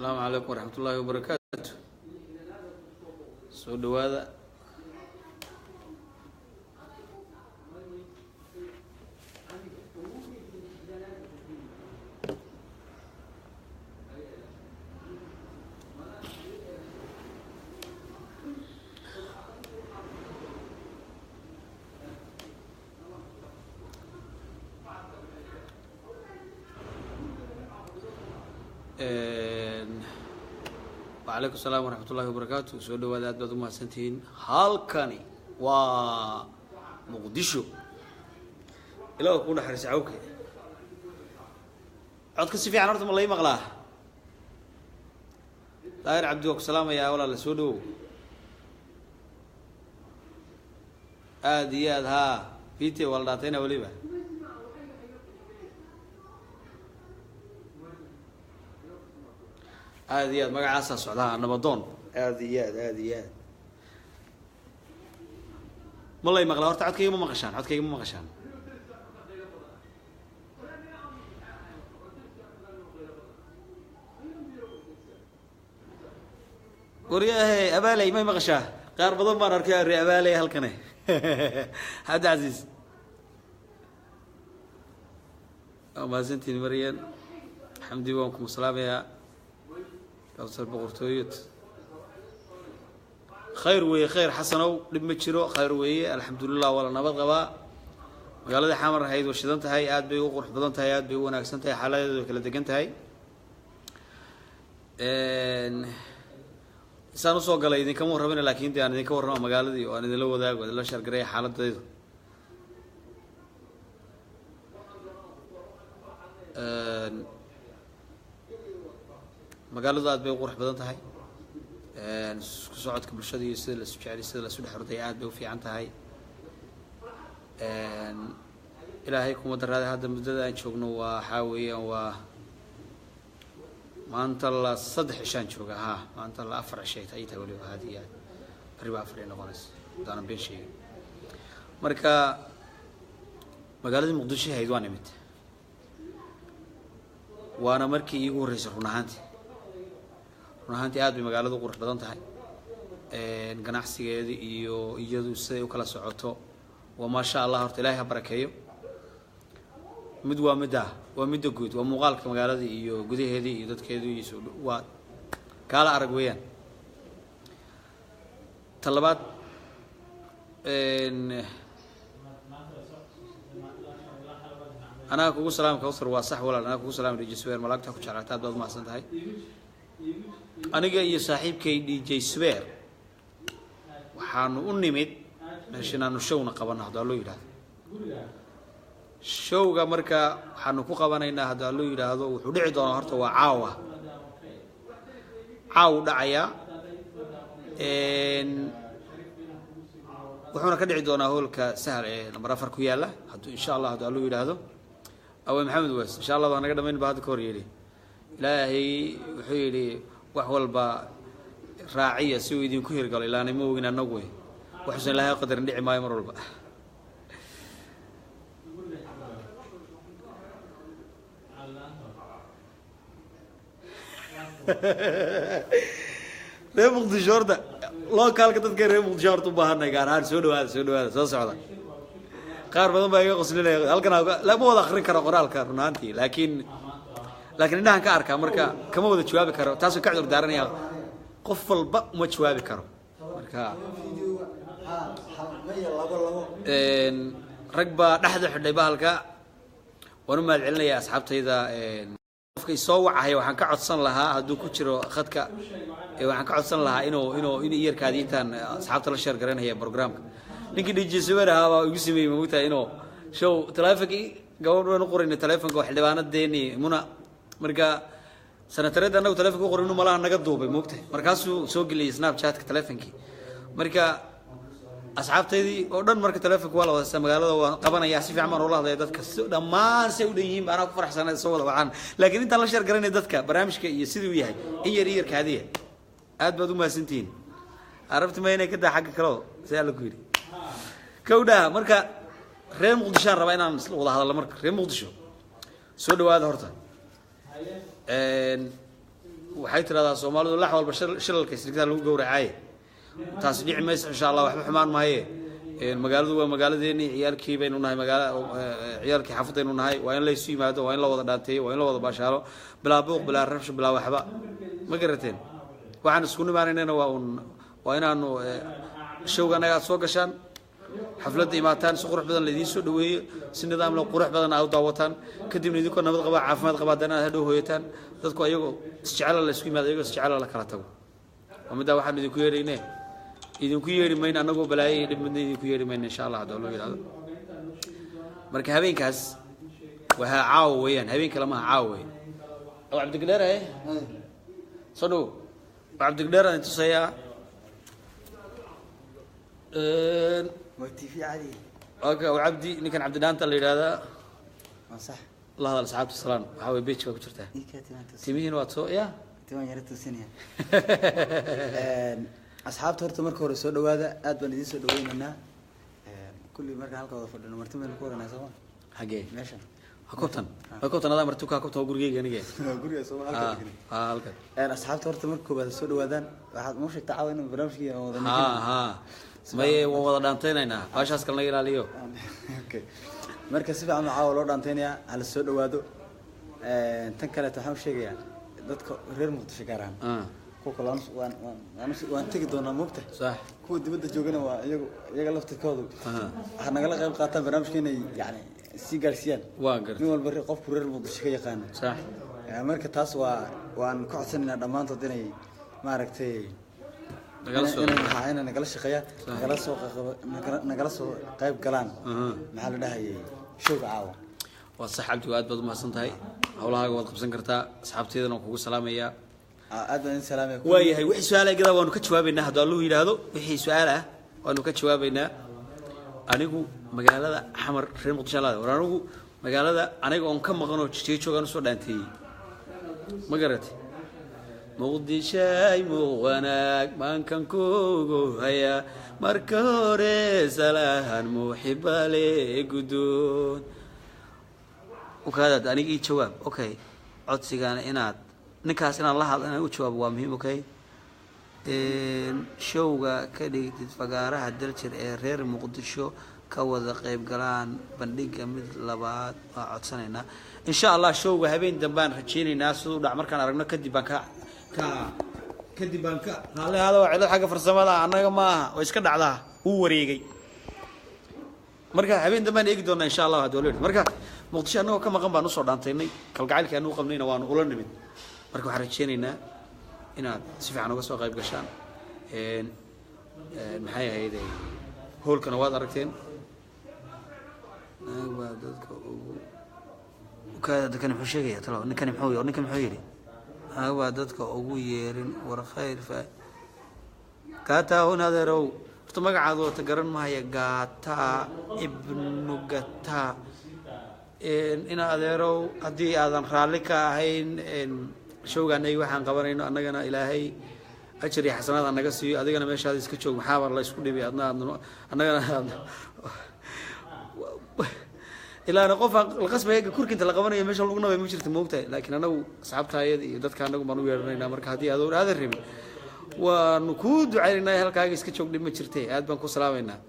السلام عليكم ورحمة الله وبركاته. سود هذا وعليكم السلام ورحمة الله وبركاته. سود هذا أدبر ما سنتين هالكني ومقدشو إلا أكون حرس عوك عدك السفي عن أرض الله مغلاه داير عبدوك سلام يا ولا لسودو آدياد ها فيتي والداتين وليبه آدياد ما قاعد أساس على نبضون آدياد والله مغلا ورت عدك يوم ما غشان عدك يوم ما غشان ورياه أبالي ما مغشاه قارب ضم ما نركيه ري أبالي هالكنه هذا عزيز ما زنتين مريان حمدي وانكم السلام يا كوثر بقرطويت خير ويا خير حسنو لما تشرو خير ويا الحمد لله ولا نبض غبا magaalada xamar hayd washidan tahay aad bay u qurux badan tahay aad bay u wanaagsan tahay xaaladeedu kala degan tahay isaan u soo galay idin kama warrabina laakiin aan idin ka warramo magaaladii oo aan idin la wadaago la shargaray xaaladeedu magaaladu aad bay u qurux badan tahay isku socodka bulshada iyo sida la isku jecel sida la isku dhaxurtay aad bay u fiican tahay ilaahay kuma daraade hadda muddada aan joogno waxa weeyaan waa maanta la 3 cishaan jooga maanta la 4 cishay ay tahay waliba hadiya bari baa afar noqonays dana been sheegay marka magaalada muqdisho hayd waan imid waana markii iigu horeysay run ahaantii aad bay magaaladu qurux badan tahay ganacsigeeda iyo iyadu siday u kala socoto وما شاء الله هرت إلهي بركيه مدوا ومدة جود ومقالك مقالة إيو جودي هذي يدك هذي يسود وكالا أرجويان طلبات أنا أقول سلام كوثر واصح ولا أنا أقول سلام دي سوير ملاك تأكل شرعتات بعض ما أصلا هاي أنا جاي صاحب كي دي سوير وحانو نمت ماشينا نشونا قبنا هذا لو يراد شوقا مركا حنو قبنا هذا لو يراد وحدي دونا هرت وعاوة دعيا وحنا كدعي دونا هولك سهل نمر فرق يلا إن شاء الله هذا لو يراد أو محمد وس إن شاء الله أنا قدام من بعد كوريلي لا هي وحيلي وحول با راعية سوي دين كهير قال لا أنا مو وين نقوي وحسن لها قدر ندعي ما يمر البا ريم مقدشور ده لو قال كده تذكر ريم مقدشور تباهنا قاران سودو هذا سو سعدا قار بدن بايغا قسلنا halkan la ma wada akhrin karo qoraalka runaantii laakiin inaan ka arkaa marka kama wada jawaabi karo taas oo ka cudur daaranaya qof walba ma jawaabi karo marka ركبة نحن حدي بالك ونما العلنا يا أصحابتي qofkay soo wacahay waxaan ka codsan lahaa haduu ku jiro khadka waxaan ka codsan lahaa inuu yeerkaadii intaan asxaabta la share garanaya barnaamijka ninkii DJ Sawiraha waa ugu sameeyay moogtaa inuu show taleefankii gabadhan u qorin taleefanka wax xildhibaanadeeni muna marka sanatareed anagu taleefanka u qorin inuu malaha naga duubay moogtaa markaasuu soo geliyay Snapchat-ka taleefankii marka asxaabteedii oo dhan marka taleefanka wala wada magaalada waa qabanaya si fiican oo la hadlay dadka dhamaan say u dheeyeen baan ku faraxsanahay soo wada waxaan laakiin inta la share garanay dadka barnaamijka iyo sidii uu yahay in yar kaadiya aad baad u maasantiin arabti ma inay ka daa xagga kale si la ku yiri kowda marka reer muqdisho raba inaan wada hadalno marka reer muqdisho soo dhawaada horta waxay tiraahdaa Soomaalidu lax walba shilalka isrigta lagu gowracay taas dhici mayso insha Allah waxba xumaan maaye magaaladu waa magaaladeeni ciyaalkii baynu nahay ciyaalkii xaafadaynu nahay waa in la isu yimaado waa in la wada dhaanteeyo waa in la wada baashaalo bilaa buuq bilaa rabsho bilaa waxba ma garateen waxaan isku nimaanaynaa waa inaanu showga anaga soo gashaan xafladda imaataan si qurux badan la idiin soo dhaweeyo si nidaam leh qurux badan aad u daawataan kadibna idinkoo nabad qaba caafimaad qaba danaad hadhow hooyataan dadku ayagoo isjecel la isku yimaado ayagoo isjecel la kala tago ومدة واحد من الكويرينه إذا كويري مين أنا جو بلاي من الكويري مين إن شاء الله هذا الله يرضى مركب هبين كاس وها عاوين هبين كلامها عاوين أو عبد القدير إيه صدق عبد القدير أنت سيا وقتي في عادي أوكي وعبدي إن كان عبد الدانت اللي هذا ما صح الله هذا صعب السلام حاول بيتش وكشرته تيمين واتسو يا تمام يا ريت السنة أصحاب تورت مركور السود وهذا أدبن دي سود ويننا كل مرة هالك وضف لنا مرتين من الكورة ناسوا حقيقي ماشي هكوتن هذا مرتوك هكوتن وقرقي جنيه قرقي سوا هالك أصحاب تورت مركور السود وهذا واحد مش تعاون برامج كي ها ما هي وضع دانتين هنا ايش اسكن لي عليه اوكي marka si fiican waxaa loo dhaanteynaya hal soo dhawaado tan kale waxaan sheegayaa dadka reer Muqdisho gaaraan kuwa kale waan tagi doonaa moogta sax kuwa dibadda joogana waa iyaga laftirkoodu waxa nagala qayb qaataan barnaamijkeena yani si gaarsiiyaan waa gartay nin walba qofku reer Muqdisho ka yaqaan sax marka taas waan ku codsanaynaa dhamaantood inay maaragtay nagala shaqeeya nagala soo qayb galaan maxaa la dhahayay showga caawa waa sax abdi aad baad u mahadsantahay hawlahaaga waad qabsan kartaa asxaabteedana kugu salaamaya aad baan salaamay waayahay wixii su'aalaha gada waanu ka jawaabaynaa haddii Allahu yiraahdo wixii su'aalaha waanu ka jawaabaynaa anigu magaalada xamar reer Muqdisho laada anigu magaalada aniga oo ka maqan oo joogan soo dhaantay ma garatay مقدشاي مغناك من كان كوغو هيا مركوري سلاهن محبة لقدون وكذا أنا إيه جواب أوكي عد سجانا إناد نكاس إن الله أنا أجواب وامهم أوكي شوقا كدي تتفقاره هدرتشر رير مقدشو كوذا قيب قلان بندق مثل لبات عد سنة إن شاء الله شوقا هبين دبان رجيني ناس ودع مركان أرجنا كدي بانكا كدي بانكا هذا وعلى حاجة فرسمة أنا ما وإيش كده على هو وريجي مركا هبين دمان يقدرنا إن شاء الله هدول مركا مقدشة أنه كم قام بنص عدانتيني كالقاعد كأنه قمنينا وان أولن من مركا حرجينينا إن سفيع عنو قصوا غيب قشان محيا هيدا هول كانوا واحد أركتين وكذا كان محشية ترى نكان محوي أو نكان محويري هو دتك أبو يرين ورخير كاتا هنا ذرو فتما قعدوا تقرن ما هي قاتا ابن قاتا إن ذرو أدي أذن خالك هين شو قال أي واحد قبرينه أنا جنا إلهي أشري حسنات أنا قصي أدي أنا ماشي هذا سكتشو محاور الله يسكت لي أنا جنا إلا أنا قف القصب هيك كورك أنت لقبنا يمشي لقنا بيمشي تموته لكن أنا صعبتها يدي يدت كان نقول منو يرنا مرك هذا الرمي ونكود علينا هالكاجي سكتشوك دي مشرتي هاد بنكو سلامنا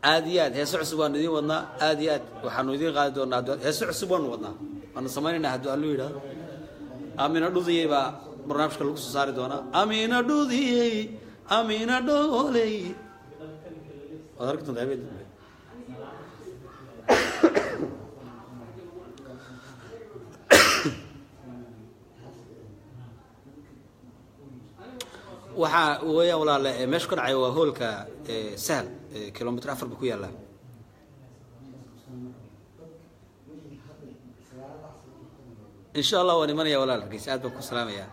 آديات هي سعسبان ندين وضنا آديات وحنودين قادون نادون هي سعسبان وضنا أنا سمعنا هادو قالوا يدا آمين أدوذي با برنامج كلوك ساري دونا آمين أدوذي آمين أدولي أدرك تندعي waxaa weeyaan walaal meesha ka dhacay waa hoolka sahal kilomitir 4 ku yaala insha Allah waan imanaya walaal ragis aad baan ku salaamaya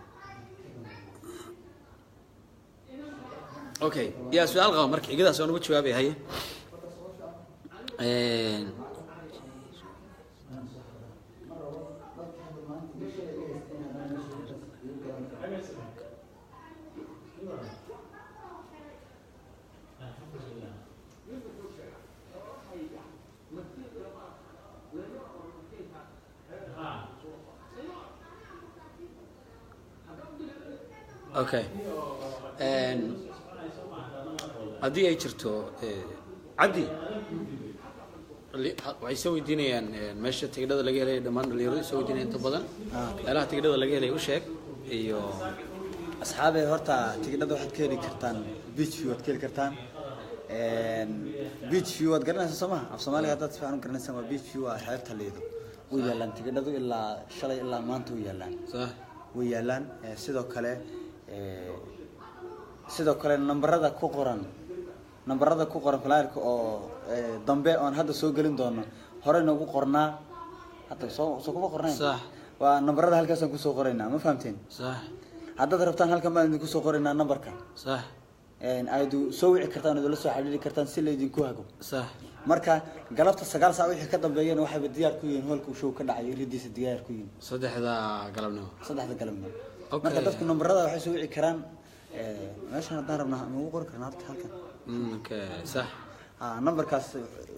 okay yaa su'aal qaba markii igadaas aan ugu jawaabay haye okay haddii ay jirto cabdi waxay soo weydiinayaan meesha tigidhada laga helay dhammaan dhalinyaradu soo weydiinayaan inta badan meelaha tigidhada laga helay u sheeg iyo asxaabay horta tigidhada waxaad ka heli kartaan beach view waad ka heli kartaan beach view waad garanaysaa soo maha af soomaaliga haddaad si fiican u garanaysaan waa beach view waa xeebta liido way yaalaan tigidhadu ilaa shalay ilaa maanta way yaalaan sax way yaalaan sidoo kale nambarada ku qoran flyerka oo dambe oon hadda soo gelin doono hore noogu qornaa hadda soo kuma qornayn sax waa nambarada halkaasaan kusoo qoraynaa ma fahamteen sax haddaad rabtaan halkan baan idinku soo qoraynaa nambarka sax aydu soo wici kartaan idula soo xiriiri kartaan si laydinku hago sax marka galabta 9 saac wixii ka dambeeyana waxay diyaar ku yihiin hoolka show ka dhacay ridiisa diyaar ku yihiin saddexda galabnimo marka dadku nambarada waxay soo wici karaan meeshan haddaan rabnaa ma ugu qori karnaa halkan okay sax nambarkaas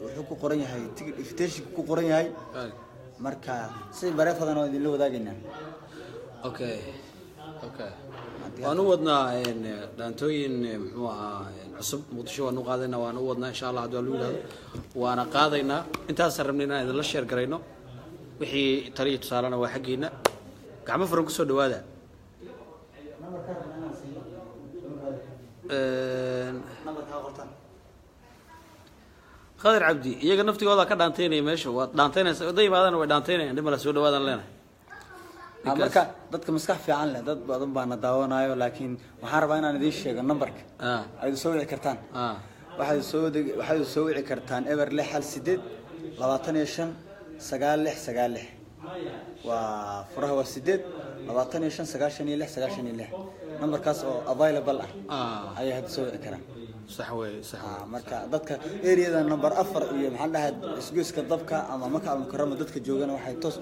wuxuu ku qoran yahay ticket invitation ku qoran yahay marka si bareefadan oo idin la wadaagaynaa okay waanu wadnaa dhaantooyin muxuu ahaa cusub muqdisho waanu qaadaynaa waanu wadnaa insha Allah haddii loo yiraahdo waana qaadaynaa intaas rabnayna idin la share garayno wixii taliye tusaalana waa xaqiina gacmo furan ku soo dhawaada Khadir Cabdi iyaga naftigooda ka dhaanteynay meesha waa dhaanteynaysa oday baadana way dhaanteynayaan dhimala soo dhawaadan leenahay marka dadka maskax fiican leh dad badan baan daawanayo laakiin waxaan rabaa inaan idin sheego numberka ay soo wici kartaan waxay soo wici kartaan ever 6 8 25 waa furaha waa 8 25 96 numberkaas oo available ay had soo wici karaan صح marka dadka area number 4 iyo maxaan dhahay isgoyska dabka ama maka mukarrama dadka joogana waxay toos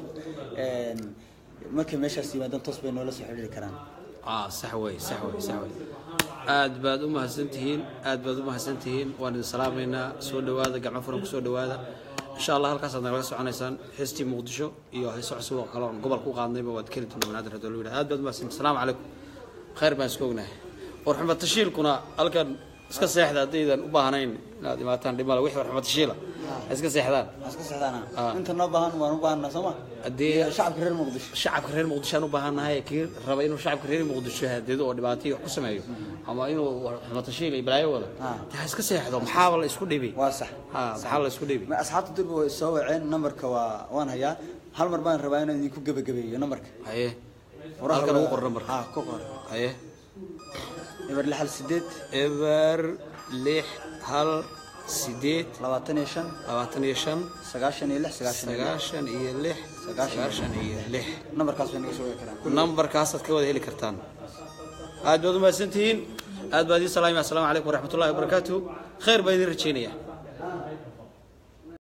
markay meeshaas yimaadaan toos bay noola soo xiriiri karaan صح aad baad u mahadsantihiin waan idin salaameynaa soo dhawaada gacmo furan ku soo dhawaada insha Allah halkaas aad naga soconaysaan heestii Muqdisho iyo heeso cusub oo kale oo gobolka u qaadnayba waad keli doontaan banaadir hadoo loo yiraahdo aad baad u mahadsantihiin salaamu calaykum khayr baan isku ognahay warxamad tashiilkuna halkan iska seexda hadaydan u baahnayn inaad imaataan dhimala wixii warxamad tashiila iska seexdaan inta noo baahan waan u baahnaa Soomaa hadii shacabka reer Muqdisho u baahanahay kii raba inuu shacabka reer Muqdisho hadeedo oo dhibaato wax ku sameeyo ama inuu warxamad tashiila ibraayo wada taa iska seexdo maxaa la isku dhibi waa sax maxaa la isku dhibi ma asxaabtu dib way soo waceen numberka waan hayaa hal mar baan rabaa inaan idinku gabagabeeyo numberka haye halkan ugu qor numberka ku qor haye eber 6 eber 6 sideed 25 numberkaas way naga soo wici karaan numberkaas aad ka wada heli kartaan aad baad u mahadsantihiin aad baad ii salaamay assalaamu calaykum waraxmatullaahi wabarakaatuh khayr baa idin rajaynaya